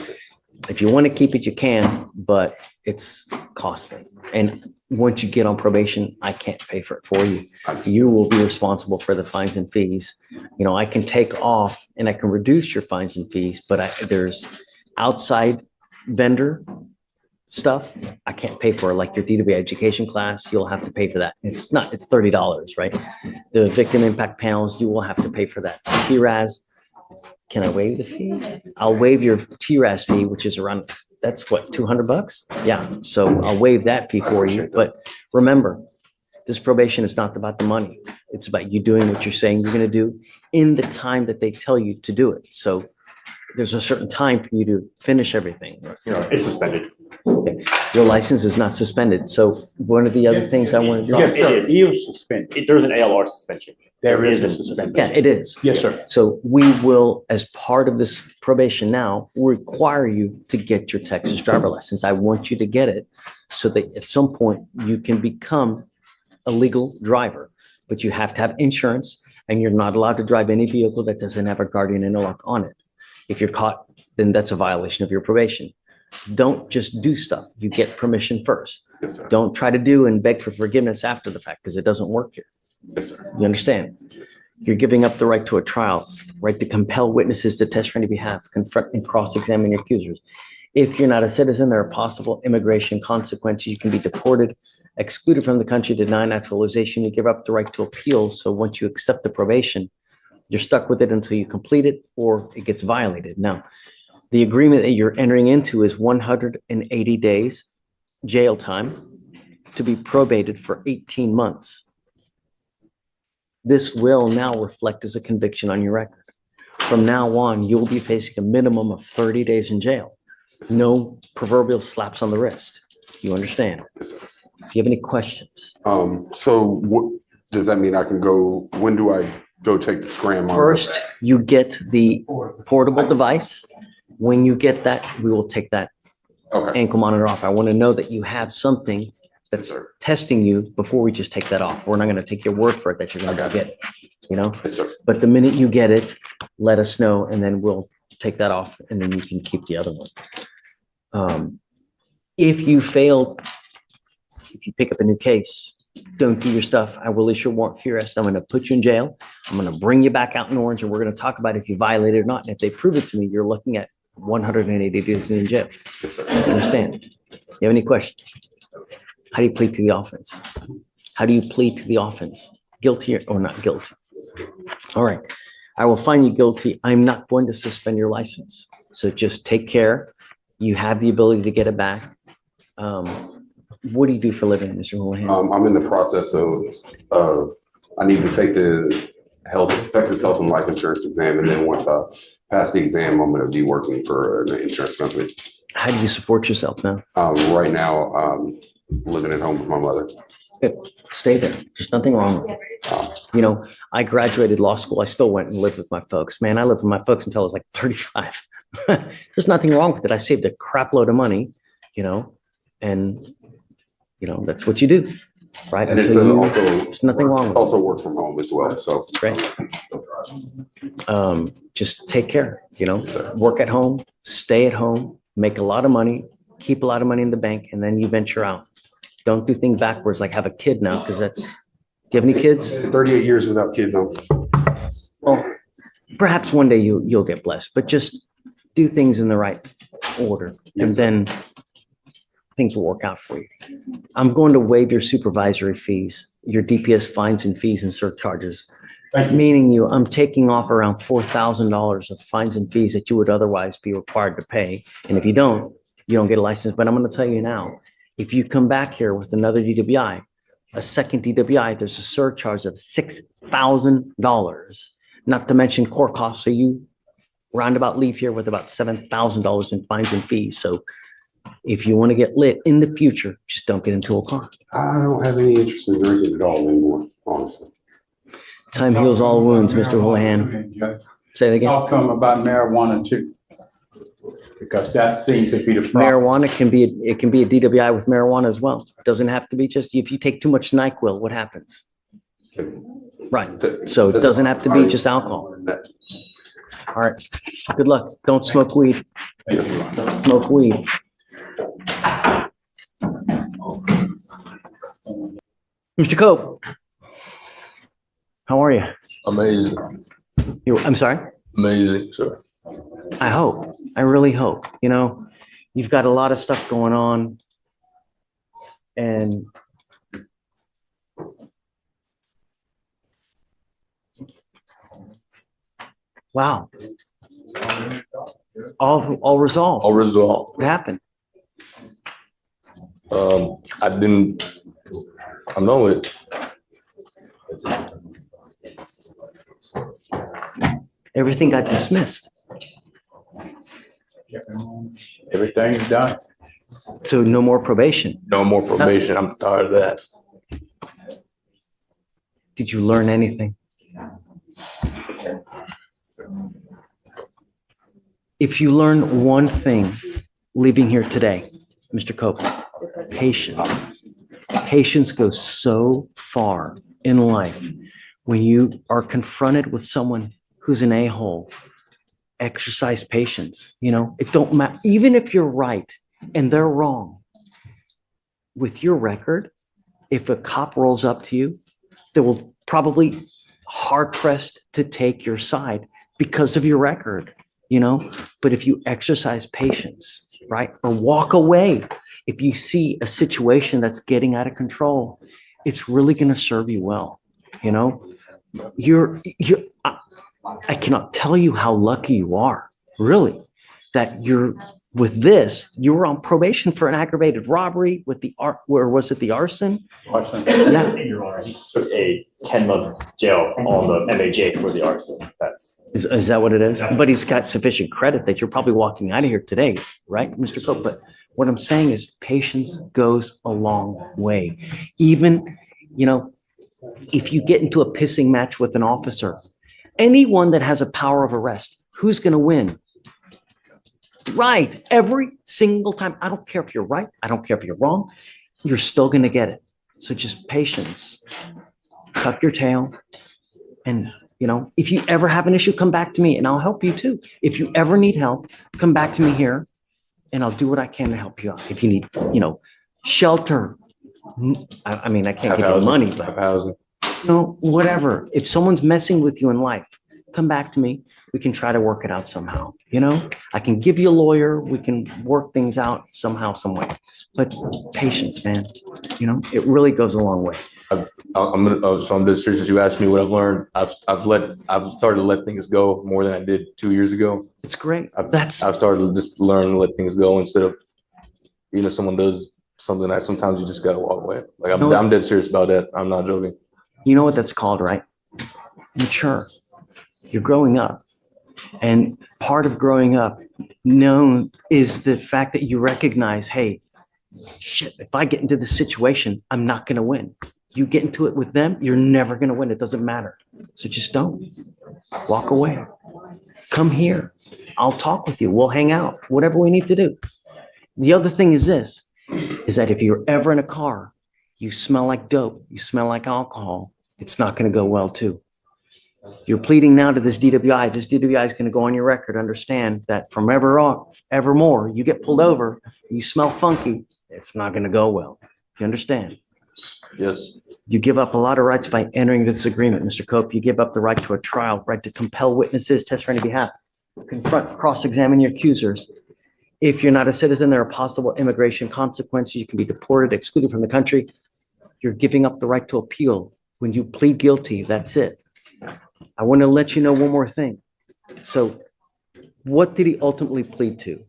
Speaker 1: if you want to keep it, you can, but it's costly. And once you get on probation, I can't pay for it for you.
Speaker 12: I understand.
Speaker 1: You will be responsible for the fines and fees. I can take off and I can reduce your fines and fees, but there's outside vendor stuff I can't pay for, like your DWI education class. You'll have to pay for that. It's $30, right? The victim impact panels, you will have to pay for that. TRAS, can I waive the fee? I'll waive your TRAS fee, which is around, that's what, $200? Yeah, so I'll waive that fee for you.
Speaker 12: appreciate that.
Speaker 1: But remember, this probation is not about the money. It's about you doing what you're saying you're going to do in the time that they tell you to do it. So there's a certain time for you to finish everything.
Speaker 3: Your Honor, it's suspended.
Speaker 1: Your license is not suspended. So one of the other things I want to do.
Speaker 3: Yes, it is.
Speaker 13: He was suspended.
Speaker 3: There's an ALR suspension.
Speaker 13: There is a
Speaker 3: a
Speaker 13: suspension.
Speaker 1: Yeah, it is.
Speaker 13: Yes, sir.
Speaker 1: So we will, as part of this probation now, require you to get your Texas driver license. I want you to get it so that at some point you can become a legal driver, but you have to have insurance and you're not allowed to drive any vehicle that doesn't have a guardian interlock on it. If you're caught, then that's a violation of your probation. Don't just do stuff. You get permission first.
Speaker 12: Yes, sir.
Speaker 1: Don't try to do and beg for forgiveness after the fact because it doesn't work here.
Speaker 12: Yes, sir.
Speaker 1: You understand? You're giving up the right to a trial, right to compel witnesses to testify on your behalf, confront and cross-examine your accusers. If you're not a citizen, there are possible immigration consequences. You can be deported, excluded from the country, denied naturalization. You give up the right to appeal. So once you accept the probation, you're stuck with it until you complete it or it gets violated. Now, the agreement that you're entering into is 180 days jail time to be probated for 18 months. This will now reflect as a conviction on your record. From now on, you'll be facing a minimum of 30 days in jail. No proverbial slaps on the wrist. You understand?
Speaker 12: Yes, sir.
Speaker 1: Do you have any questions?
Speaker 12: So what, does that mean I can go, when do I go take the scram?
Speaker 1: First, you get the portable device. When you get that, we will take that
Speaker 12: Okay,
Speaker 1: ankle monitor off. I want to know that you have something that's
Speaker 12: Yes, sir.
Speaker 1: testing you before we just take that off. We're not going to take your word for it that you're going to
Speaker 12: I got
Speaker 1: get it, you know?
Speaker 12: yes, sir.
Speaker 1: But the minute you get it, let us know and then we'll take that off and then you can keep the other one. If you fail, if you pick up a new case, don't do your stuff, I will issue a warrant for your arrest. I'm going to put you in jail. I'm going to bring you back out in Orange and we're going to talk about if you violated or not. And if they prove it to me, you're looking at 180 days in jail.
Speaker 12: Yes, sir.
Speaker 1: Understand? You have any questions? How do you plead to the offense? How do you plead to the offense? Guilty or not guilty? All right. I will find you guilty. I'm not going to suspend your license. So just take care. You have the ability to get it back. What do you do for a living, Mr. Houlihan?
Speaker 12: I'm in the process of, I need to take the Texas Health and Life Insurance exam. And then once I pass the exam, I'm going to be working for an insurance company.
Speaker 1: How do you support yourself now?
Speaker 12: Right now, living at home with my mother.
Speaker 1: Good. Stay there. There's nothing wrong with it. You know, I graduated law school. I still went and lived with my folks. Man, I lived with my folks until I was like 35. There's nothing wrong with it. I saved a crap load of money, you know, and, you know, that's what you do, right?
Speaker 12: And it's
Speaker 1: Until you-
Speaker 12: also,
Speaker 1: there's nothing wrong with it.
Speaker 12: also work from home as well. So
Speaker 1: Great. Just take care, you know,
Speaker 12: Yes, sir.
Speaker 1: work at home, stay at home, make a lot of money, keep a lot of money in the bank, and then you venture out. Don't do things backwards, like have a kid now, because that's, do you have any kids?
Speaker 12: 38 years without kids on.
Speaker 1: Well, perhaps one day you'll get blessed, but just do things in the right order, and
Speaker 12: Yes, sir.
Speaker 1: then things will work out for you. I'm going to waive your supervisory fees, your DPS fines and fees and surcharges. Meaning I'm taking off around $4,000 of fines and fees that you would otherwise be required to pay. And if you don't get a license. But I'm going to tell you now, if you come back here with another DWI, a second DWI, there's a surcharge of $6,000, not to mention court costs. So you roundabout leave here with about $7,000 in fines and fees. So if you want to get lit in the future, just don't get into a car.
Speaker 12: I don't have any interest in drinking at all anymore, honestly.
Speaker 1: Time heals all wounds, Mr. Houlihan. Say that again.
Speaker 13: Talk to them about marijuana too, because that seems to be the problem.
Speaker 1: Marijuana can be, it can be a DWI with marijuana as well. It doesn't have to be just, if you take too much NyQuil, what happens? Right. So it doesn't have to be just alcohol. All right. Good luck. Don't smoke weed.
Speaker 12: Yes, sir.
Speaker 1: Smoke weed. Mr. Cope. How are you?
Speaker 14: Amazing,
Speaker 1: I'm sorry?
Speaker 14: amazing, sir.
Speaker 1: I hope. I really hope. You know, you've got a lot of stuff going on. And wow. All resolved.
Speaker 14: All resolved.
Speaker 1: What happened?
Speaker 14: I know it.
Speaker 1: Everything got dismissed.
Speaker 13: Everything's done.
Speaker 1: So no more probation.
Speaker 14: No more probation. I'm tired of that.
Speaker 1: Did you learn anything? If you learn one thing leaving here today, Mr. Cope, patience. Patience goes so far in life. When you are confronted with someone who's an a-hole, exercise patience. You know, it don't matter. Even if you're right and they're wrong, with your record, if a cop rolls up to you, they will probably hard pressed to take your side because of your record, you know? But if you exercise patience, right? Or walk away, if you see a situation that's getting out of control, it's really going to serve you well, you know? I cannot tell you how lucky you are, really, that with this, you were on probation for an aggravated robbery with where was it, the arson?
Speaker 3: Yeah. Your Honor, he took a 10-month jail on the MAJ for the arson.
Speaker 1: Is that what it is? But he's got sufficient credit that you're probably walking out of here today, right, Mr. Cope? But what I'm saying is patience goes a long way. Even, you know, if you get into a pissing match with an officer, anyone that has a power of arrest, who's going to win? Right. Every single time. I don't care if you're right. I don't care if you're wrong. You're still going to get it. So just patience. Tuck your tail. And, you know, if you ever have an issue, come back to me and I'll help you too. If you ever need help, come back to me here and I'll do what I can to help you out. If you need, you know, shelter. I mean, I can't give you money, but you know, whatever. If someone's messing with you in life, come back to me. We can try to work it out somehow. You know, I can give you a lawyer. We can work things out somehow, some way. But patience, man. You know, it really goes a long way.
Speaker 14: So I'm just serious. You asked me what I've learned. I've started to let things go more than I did 2 years ago.
Speaker 1: It's great.
Speaker 14: I've started to just learn to let things go instead of, you know, someone does something that sometimes you just gotta walk away. Like I'm dead serious about that. I'm not joking.
Speaker 1: You know what that's called, right? Mature. You're growing up. And part of growing up known is the fact that you recognize, hey, shit, if I get into this situation, I'm not going to win. You get into it with them, you're never going to win. It doesn't matter. So just don't. Walk away. Come here. I'll talk with you. We'll hang out. Whatever we need to do. The other thing is this, is that if you're ever in a car, you smell like dope, you smell like alcohol, it's not going to go well too. You're pleading now to this DWI. This DWI is going to go on your record. Understand that from evermore, you get pulled over, you smell funky, it's not going to go well. You understand?
Speaker 14: Yes.
Speaker 1: You give up a lot of rights by entering this agreement, Mr. Cope. You give up the right to a trial, right to compel witnesses, test for any behalf, confront, cross-examine your accusers. If you're not a citizen, there are possible immigration consequences. You can be deported, excluded from the country. You're giving up the right to appeal. When you plead guilty, that's it. I want to let you know one more thing. So what did he ultimately plead to?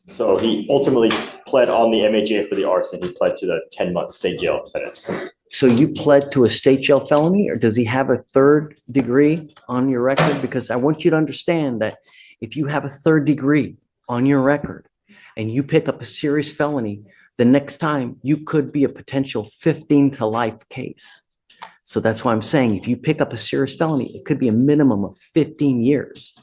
Speaker 3: So he ultimately pled on the MAJ for the arson. He pled to the 10-month state jail sentence.
Speaker 1: So you pled to a state jail felony, or does he have a third degree on your record? Because I want you to understand that if you have a third degree on your record and you pick up a serious felony, the next time you could be a potential 15 to life case. So that's why I'm saying if you pick up a serious felony, it could be a minimum of 15 years.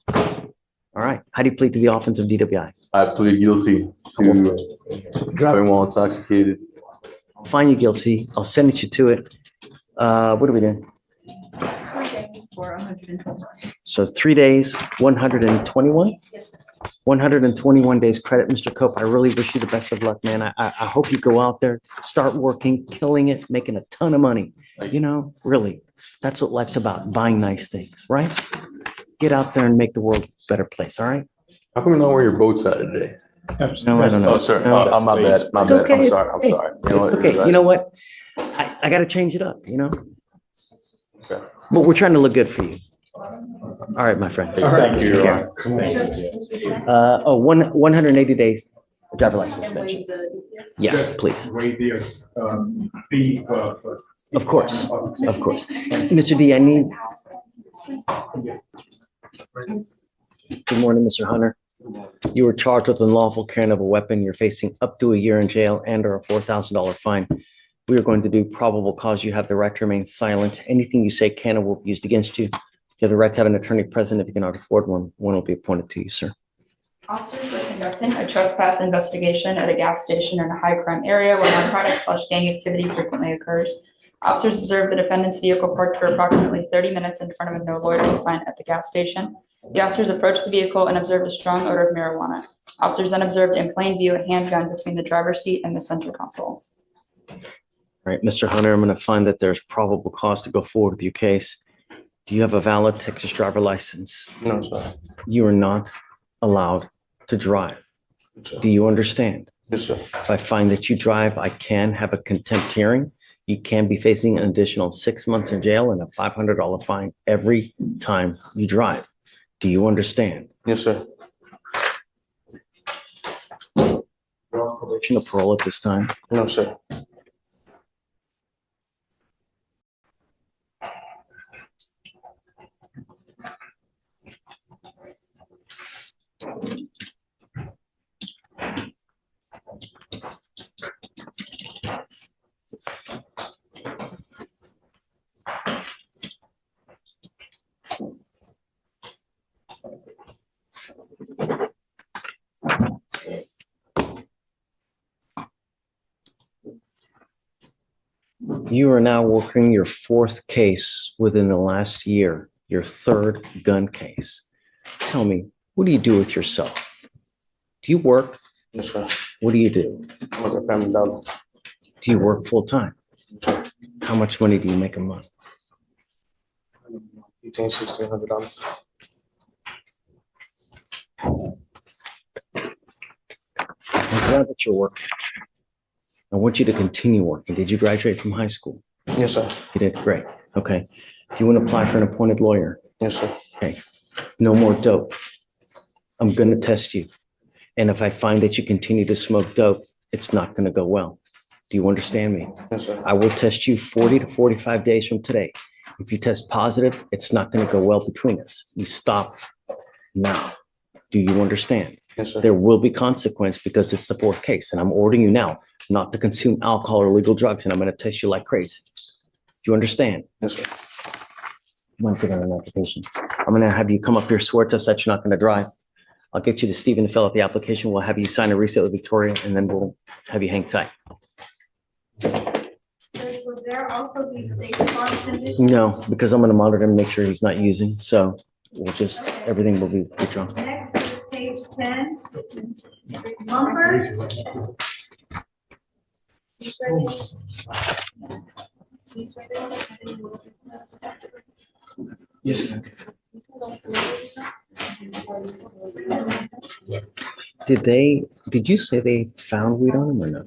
Speaker 1: All right. How do you plead to the offense of DWI?
Speaker 14: I plead guilty to driving while intoxicated.
Speaker 1: I'll find you guilty. I'll sentence you to it. What are we doing?
Speaker 8: 3 days for 121.
Speaker 1: So 3 days, 121? 121 days credit, Mr. Cope. I really wish you the best of luck, man. I hope you go out there, start working, killing it, making a ton of money. You know, really, that's what life's about, buying nice things, right? Get out there and make the world a better place, all right?
Speaker 14: How come you know where your boat's at today?
Speaker 1: No, I don't know.
Speaker 14: Oh, sorry.
Speaker 1: No.
Speaker 14: I'm my bad. My
Speaker 1: It's
Speaker 14: bad.
Speaker 1: okay.
Speaker 14: I'm sorry. I'm
Speaker 1: Hey,
Speaker 14: sorry.
Speaker 1: it's okay. You know what? I got to change it up, you know?
Speaker 14: Okay.
Speaker 1: But we're trying to look good for you. All right, my friend.
Speaker 3: Thank you, Your Honor.
Speaker 1: 180 days driver license suspension. Yeah, please.
Speaker 13: Waive the fee for.
Speaker 1: Of course, of course. Mr. D, I need. Good morning, Mr. Hunter. You were charged with unlawful carrying of a weapon. You're facing up to a year in jail and or a $4,000 fine. We are going to do probable cause. You have the right to remain silent. Anything you say can or will be used against you. You have the right to have an attorney present. If you cannot afford one, one will be appointed to you, sir.
Speaker 8: Officers were conducting a trespass investigation at a gas station in a high crime area where narcotic/gang activity frequently occurs. Officers observed the defendant's vehicle parked for approximately 30 minutes in front of a no loitering sign at the gas station. The officers approached the vehicle and observed a strong odor of marijuana. Officers then observed in plain view a handgun between the driver's seat and the center console.
Speaker 1: Right, Mr. Hunter, I'm going to find that there's probable cause to go forward with your case. Do you have a valid Texas driver license?
Speaker 2: No, sir.
Speaker 1: You are not allowed to drive.
Speaker 2: Sir.
Speaker 1: Do you understand?
Speaker 2: Yes, sir.
Speaker 1: If I find that you drive, I can have a contempt hearing. You can be facing an additional 6 months in jail and a $500 fine every time you drive. Do you understand?
Speaker 2: Yes, sir.
Speaker 1: You're on probation or parole at this time?
Speaker 2: No, sir.
Speaker 1: You are now working your 4th case within the last year, your 3rd gun case. Tell me, what do you do with yourself? Do you work?
Speaker 2: Yes, sir.
Speaker 1: What do you do?
Speaker 2: I was a family dollar.
Speaker 1: Do you work full time? How much money do you make a month?
Speaker 2: Between $1,600.
Speaker 1: I'm glad that you're working. I want you to continue working. Did you graduate from high school?
Speaker 2: Yes, sir.
Speaker 1: You did, great. Okay. Do you want to apply for an appointed lawyer?
Speaker 2: Yes, sir.
Speaker 1: Okay. No more dope. I'm going to test you. And if I find that you continue to smoke dope, it's not going to go well. Do you understand me?
Speaker 2: Yes, sir.
Speaker 1: I will test you 40 to 45 days from today. If you test positive, it's not going to go well between us. You stop now. Do you understand?
Speaker 2: Yes, sir.
Speaker 1: There will be consequence because it's the 4th case, and I'm ordering you now not to consume alcohol or illegal drugs, and I'm going to test you like crazy. Do you understand?
Speaker 2: Yes, sir.
Speaker 1: I'm going to put on an application. I'm going to have you come up here, swear to us that you're not going to drive. I'll get you to Stephen to fill out the application. We'll have you sign a receipt with Victoria, and then we'll have you hang tight.
Speaker 6: Will there also be state law conditions?
Speaker 1: No, because I'm going to monitor him and make sure he's not using. So we'll just, everything will be withdrawn.
Speaker 6: Next is page 10. Mumford.
Speaker 2: Yes, sir.
Speaker 1: Did you say they found weed on him or no?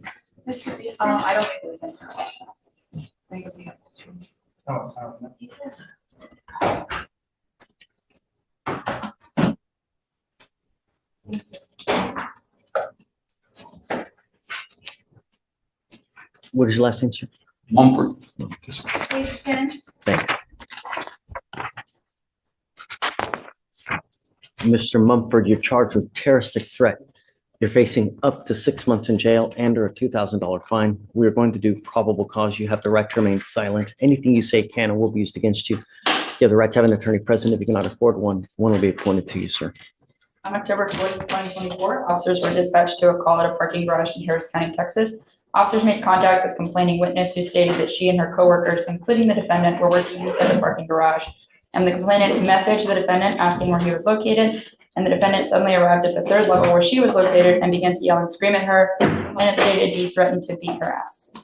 Speaker 8: I don't think it was any. I think it was the other.
Speaker 1: What is your last name, sir?
Speaker 12: Mumford.
Speaker 6: Page 10.
Speaker 1: Thanks. Mr. Mumford, you're charged with terroristic threat. You're facing up to 6 months in jail and or a $2,000 fine. We are going to do probable cause. You have the right to remain silent. Anything you say can and will be used against you. You have the right to have an attorney present. If you cannot afford one, one will be appointed to you, sir.
Speaker 8: On October 4th, 2024, officers were dispatched to a call at a parking garage in Harris County, Texas. Officers made contact with complaining witness who stated that she and her coworkers, including the defendant, were working inside the parking garage. And the complainant messaged the defendant asking where he was located. And the defendant suddenly arrived at the 3rd level where she was located and began to yell and scream at her. And it stated he threatened to beat her ass.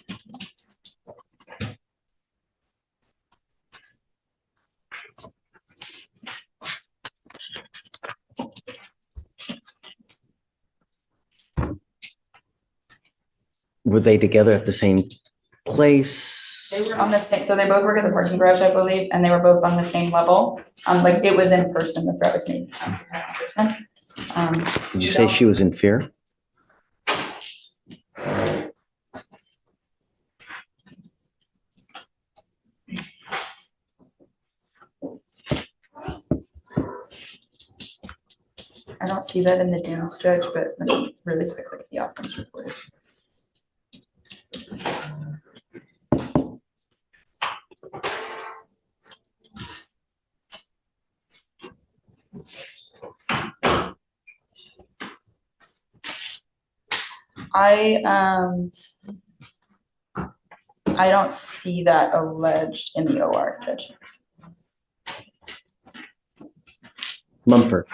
Speaker 1: Were they together at the same place?
Speaker 8: They were on the same, so they both work at the parking garage, I believe, and they were both on the same level. Like it was in person, the threat was made in person.
Speaker 1: Did you say she was in fear?
Speaker 8: I don't see that in the Dunes, Judge, but let me really quickly the offense report. I don't see that alleged in the OR, Judge.
Speaker 1: Mumford.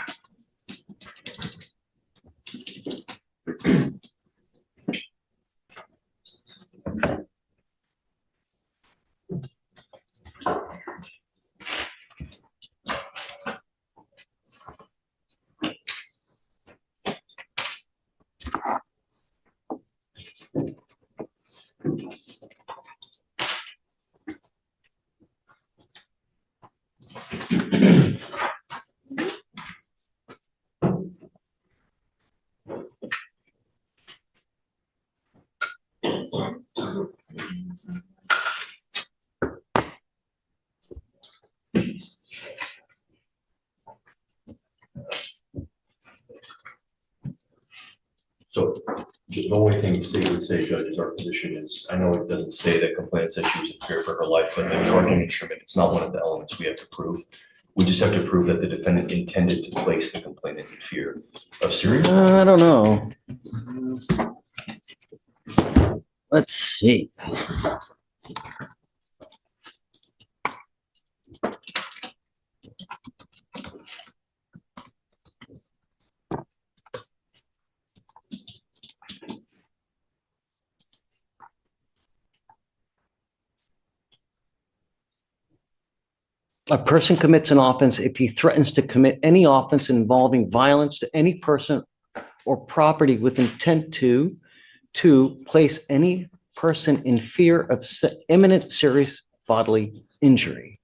Speaker 15: So the only thing the state would say, Judge, is our position is, I know it doesn't say that complainant said she was in fear for her life, but the charging instrument, it's not one of the elements we have to prove. We just have to prove that the defendant intended to place the complainant in fear of serious.
Speaker 1: I don't know. Let's see. A person commits an offense if he threatens to commit any offense involving violence to any person or property with intent to place any person in fear of imminent serious bodily injury.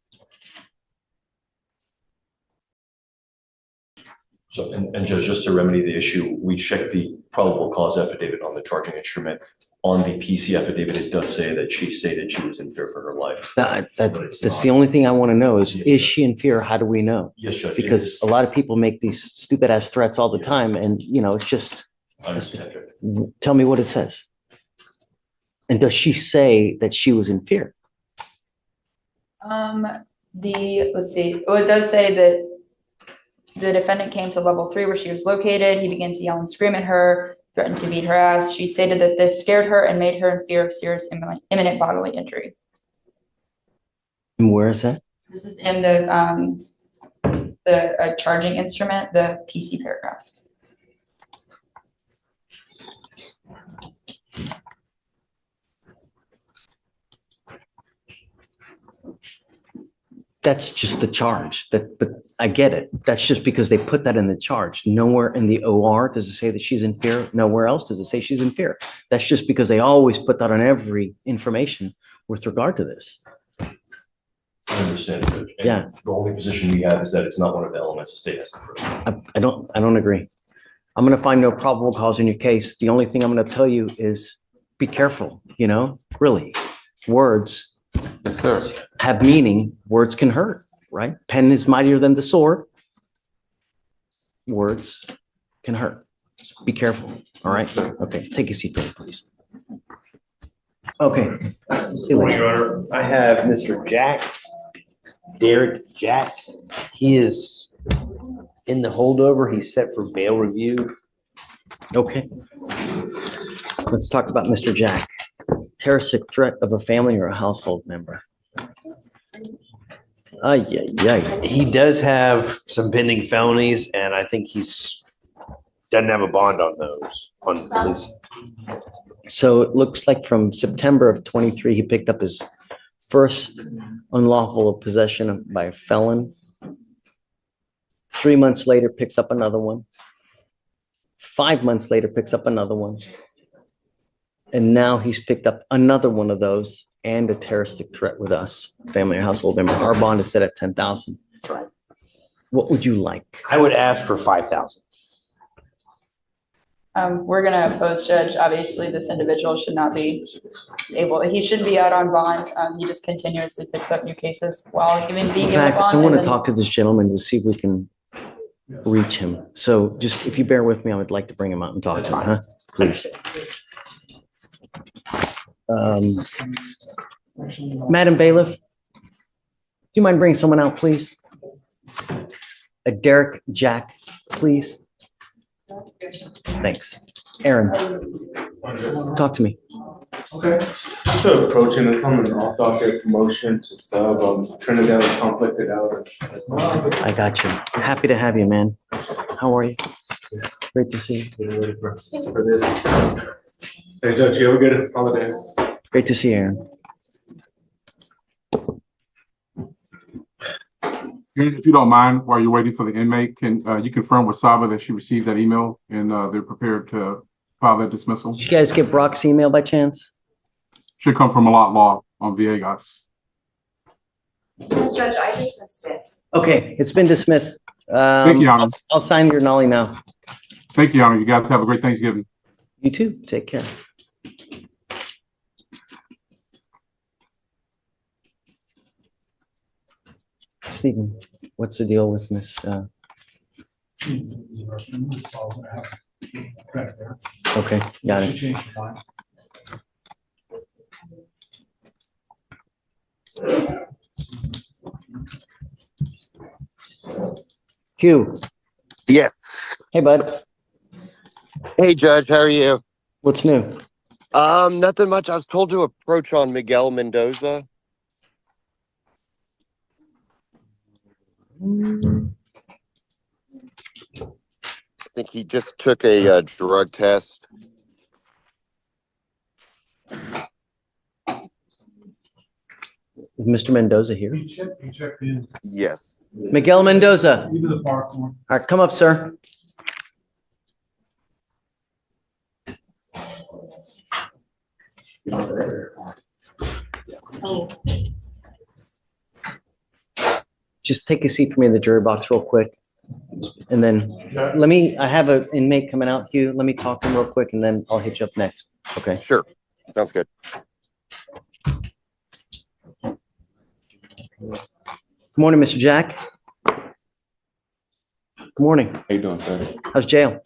Speaker 15: So, and Judge, just to remedy the issue, we checked the probable cause affidavit on the charging instrument. On the PC affidavit, it does say that she stated she was in fear for her life.
Speaker 1: That's the only thing I want to know is she in fear? How do we know?
Speaker 15: Yes, Judge.
Speaker 1: Because a lot of people make these stupid ass threats all the time, and it's just. Tell me what it says. And does she say that she was in fear?
Speaker 8: Let's see. Oh, it does say that the defendant came to level 3 where she was located. He began to yell and scream at her, threatened to beat her ass. She stated that this scared her and made her in fear of serious imminent bodily injury.
Speaker 1: And where is that?
Speaker 8: This is in the charging instrument, the PC paragraph.
Speaker 1: That's just the charge. But I get it. That's just because they put that in the charge. Nowhere in the OR does it say that she's in fear. Nowhere else does it say she's in fear. That's just because they always put that on every information with regard to this.
Speaker 15: I understand, Judge. And
Speaker 1: yeah.
Speaker 15: The only position we have is that it's not one of the elements the state has to prove.
Speaker 1: I don't agree. I'm going to find no probable cause in your case. The only thing I'm going to tell you is be careful. Really, words.
Speaker 12: Yes, sir.
Speaker 1: Have meaning. Words can hurt, right? Pen is mightier than the sword. Words can hurt. Be careful. All right. Okay. Take a seat, please. Okay.
Speaker 16: Your Honor, I have Mr. Derek Jack. He is in the holdover. He's set for bail review.
Speaker 1: Okay. Let's talk about Mr. Jack. Terroristic threat of a family or a household member.
Speaker 16: He does have some pending felonies, and I think doesn't have a bond on those. At least.
Speaker 1: So it looks like from September of 23, he picked up his first unlawful possession by a felon. 3 months later, picks up another one. 5 months later, picks up another one. And now he's picked up another one of those and a terroristic threat with us, family or household member. Our bond is set at 10,000.
Speaker 16: Right.
Speaker 1: What would you like?
Speaker 16: I would ask for 5,000.
Speaker 8: We're going to oppose, Judge. Obviously, this individual should not be he shouldn't be out on bond. He just continuously picks up new cases while being
Speaker 1: In
Speaker 8: given
Speaker 1: fact,
Speaker 8: bond.
Speaker 1: I want to talk to this gentleman to see if we can reach him. So just if you bear with me, I would like to bring him out and talk to him, huh? Please. Madam Bailiff, do you mind bringing someone out, please? A Derek Jack, please. Thanks. Aaron, talk to me.
Speaker 2: Okay. Just to approach him, it's on an off-docket promotion to sub. Trinidad was conflicted out.
Speaker 1: I got you. Happy to have you, man. How are you? Great to see you.
Speaker 2: Getting ready for this. Hey, Judge, you have a good holiday.
Speaker 1: Great to see you, Aaron.
Speaker 17: If you don't mind, while you're waiting for the inmate, can you confirm with Saba that she received that email and they're prepared to file that dismissal?
Speaker 1: Did you guys get Brock's email by chance?
Speaker 17: Should come from a lot law on Viegas.
Speaker 18: Yes, Judge, I dismissed it.
Speaker 1: Okay, it's been dismissed.
Speaker 17: Thank you, Your Honor.
Speaker 1: I'll sign your nollie now.
Speaker 17: Thank you, Your Honor. You guys have a great Thanksgiving.
Speaker 1: You too. Take care. Stephen, what's the deal with Miss? Okay, got it. Hugh.
Speaker 18: Yes.
Speaker 1: Hey, bud.
Speaker 18: Hey, Judge, how are you?
Speaker 1: What's new?
Speaker 18: Nothing much. I was told to approach on Miguel Mendoza. I think he just took a drug test.
Speaker 1: Is Mr. Mendoza here?
Speaker 19: He checked in.
Speaker 18: Yes.
Speaker 1: Miguel Mendoza.
Speaker 19: Into the park one.
Speaker 1: All right, come up, sir. Just take a seat for me in the jury box real quick. And then I have an inmate coming out, Hugh. Let me talk to him real quick and then I'll hit you up next. Okay.
Speaker 18: Sure. Sounds good.
Speaker 1: Good morning, Mr. Jack. Good morning.
Speaker 20: How you doing, sir?
Speaker 1: How's jail?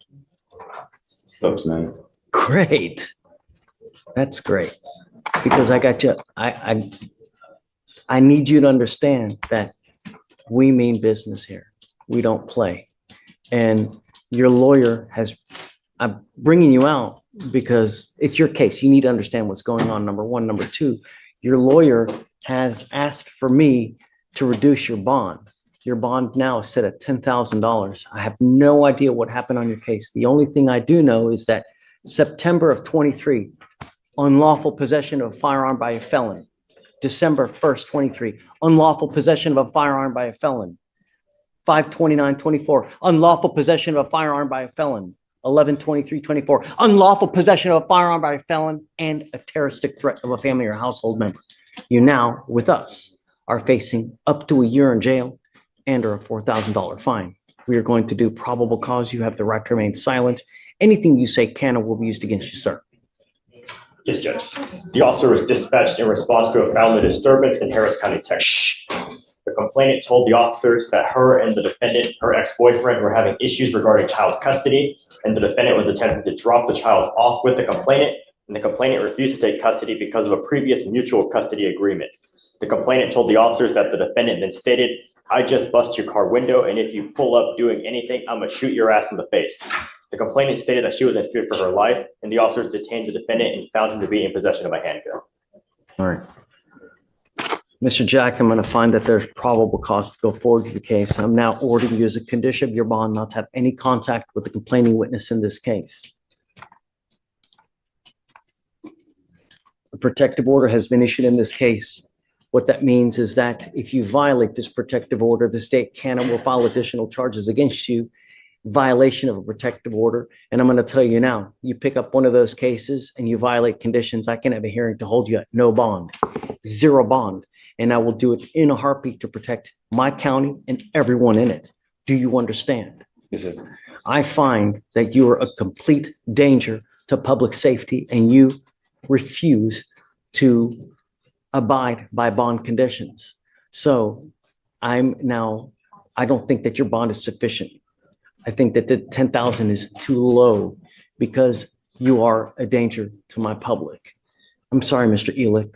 Speaker 20: Sucks, man.
Speaker 1: Great. That's great. Because I got you. I need you to understand that we mean business here. We don't play. And your lawyer I'm bringing you out because it's your case. You need to understand what's going on, number one. Number two, your lawyer has asked for me to reduce your bond. Your bond now is set at $10,000. I have no idea what happened on your case. The only thing I do know is that September of 23, unlawful possession of a firearm by a felon. December 1st, 23, unlawful possession of a firearm by a felon. 5/29/24, unlawful possession of a firearm by a felon. 11/23/24, unlawful possession of a firearm by a felon and a terroristic threat of a family or household member. You now, with us, are facing up to a year in jail and or a $4,000 fine. We are going to do probable cause. You have the right to remain silent. Anything you say can or will be used against you, sir.
Speaker 3: Yes, Judge. The officer was dispatched in response to a family disturbance in Harris County, Texas. The complainant told the officers that her and the defendant, her ex-boyfriend, were having issues regarding child custody, and the defendant was attempting to drop the child off with the complainant, and the complainant refused to take custody because of a previous mutual custody agreement. The complainant told the officers that the defendant then stated, "I just bust your car window, and if you pull up doing anything, I'm gonna shoot your ass in the face." The complainant stated that she was in fear for her life, and the officers detained the defendant and found him to be in possession of a handgun.
Speaker 1: All right. Mr. Jack, I'm going to find that there's probable cause to go forward with the case. I'm now ordering you as a condition of your bond not to have any contact with the complaining witness in this case. A protective order has been issued in this case. What that means is that if you violate this protective order, the state can and will file additional charges against you, violation of a protective order. And I'm going to tell you now, you pick up one of those cases and you violate conditions, I can have a hearing to hold you at no bond, zero bond. And I will do it in a heartbeat to protect my county and everyone in it. Do you understand?
Speaker 20: Yes, sir.
Speaker 1: I find that you are a complete danger to public safety and you refuse to abide by bond conditions. So I don't think that your bond is sufficient. I think that the 10,000 is too low because you are a danger to my public. I'm sorry, Mr. Elick,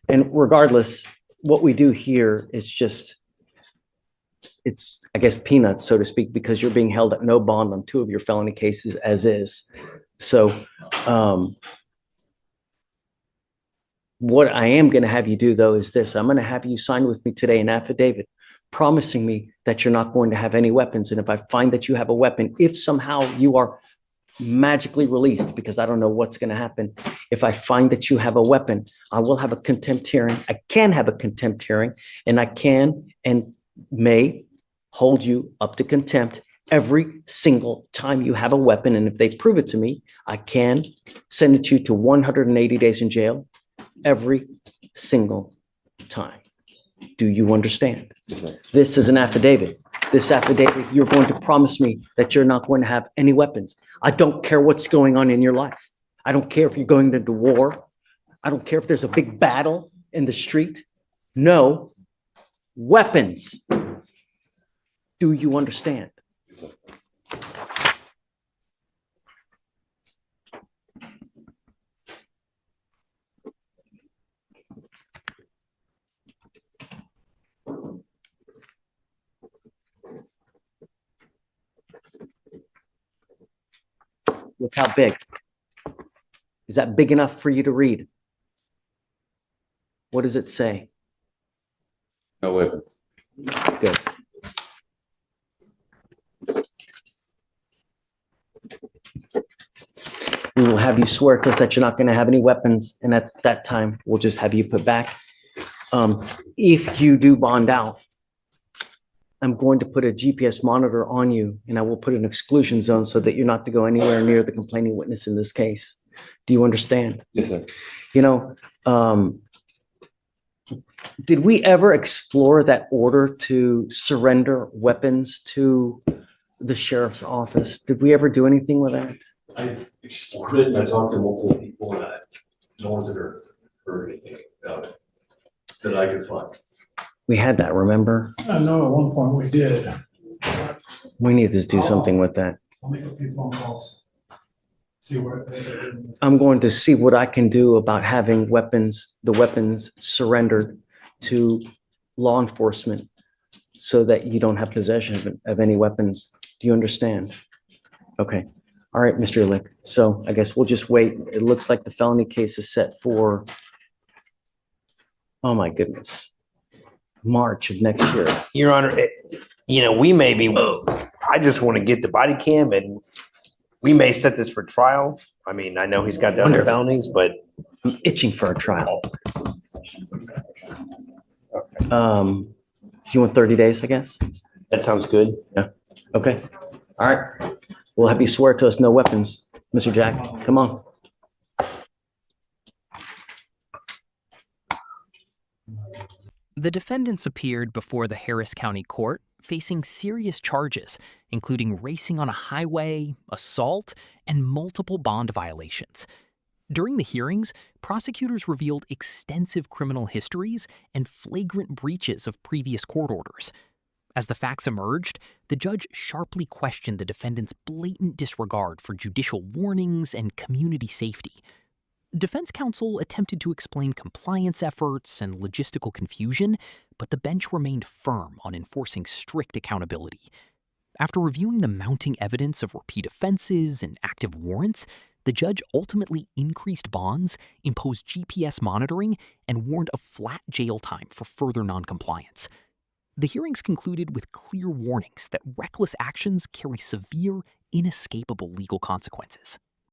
Speaker 1: and regardless, what we do here is just, it's, I guess, peanuts, so to speak, because you're being held at no bond on 2 of your felony cases as is. So what I am going to have you do, though, is this. I'm going to have you sign with me today an affidavit promising me that you're not going to have any weapons. And if I find that you have a weapon, if somehow you are magically released, because I don't know what's going to happen, if I find that you have a weapon, I will have a contempt hearing. I can have a contempt hearing, and I can and may hold you up to contempt every single time you have a weapon. And if they prove it to me, I can send you to 180 days in jail every single time. Do you understand?
Speaker 20: Yes, sir.
Speaker 1: This is an affidavit. This affidavit, you're going to promise me that you're not going to have any weapons. I don't care what's going on in your life. I don't care if you're going into war. I don't care if there's a big battle in the street. No weapons. Do you understand?
Speaker 20: Yes, sir.
Speaker 1: Look how big. Is that big enough for you to read? What does it say?
Speaker 20: No weapons.
Speaker 1: Good. We will have you swear to us that you're not going to have any weapons, and at that time, we'll just have you put back. If you do bond out, I'm going to put a GPS monitor on you, and I will put an exclusion zone so that you're not to go anywhere near the complaining witness in this case. Do you understand?
Speaker 20: Yes, sir.
Speaker 1: You know, did we ever explore that order to surrender weapons to the sheriff's office? Did we ever do anything with that?
Speaker 15: I explored it and I talked to multiple people and no one's ever heard anything about it that I could find.
Speaker 1: We had that, remember?
Speaker 19: I know at one point we did.
Speaker 1: We need to do something with that.
Speaker 19: I'll make a few phone calls. See where.
Speaker 1: I'm going to see what I can do about having weapons, the weapons surrendered to law enforcement so that you don't have possession of any weapons. Do you understand? Okay. All right, Mr. Lick. So I guess we'll just wait. It looks like the felony case is set for, oh my goodness, March of next year.
Speaker 16: Your Honor, we may be, I just want to get the body cam and we may set this for trial. I mean, I know he's got the other
Speaker 1: Wonderful.
Speaker 16: felonies, but
Speaker 1: I'm itching for a trial. You want 30 days, I guess?
Speaker 16: that sounds good.
Speaker 1: Yeah. Okay. All right. We'll have you swear to us no weapons, Mr. Jack. Come on.
Speaker 21: The defendants appeared before the Harris County Court facing serious charges, including racing on a highway, assault, and multiple bond violations. During the hearings, prosecutors revealed extensive criminal histories and flagrant breaches of previous court orders. As the facts emerged, the judge sharply questioned the defendants' blatant disregard for judicial warnings and community safety. Defense counsel attempted to explain compliance efforts and logistical confusion, but the bench remained firm on enforcing strict accountability. After reviewing the mounting evidence of repeat offenses and active warrants, the judge ultimately increased bonds, imposed GPS monitoring, and warned of flat jail time for further noncompliance. The hearings concluded with clear warnings that reckless actions carry severe, inescapable legal consequences.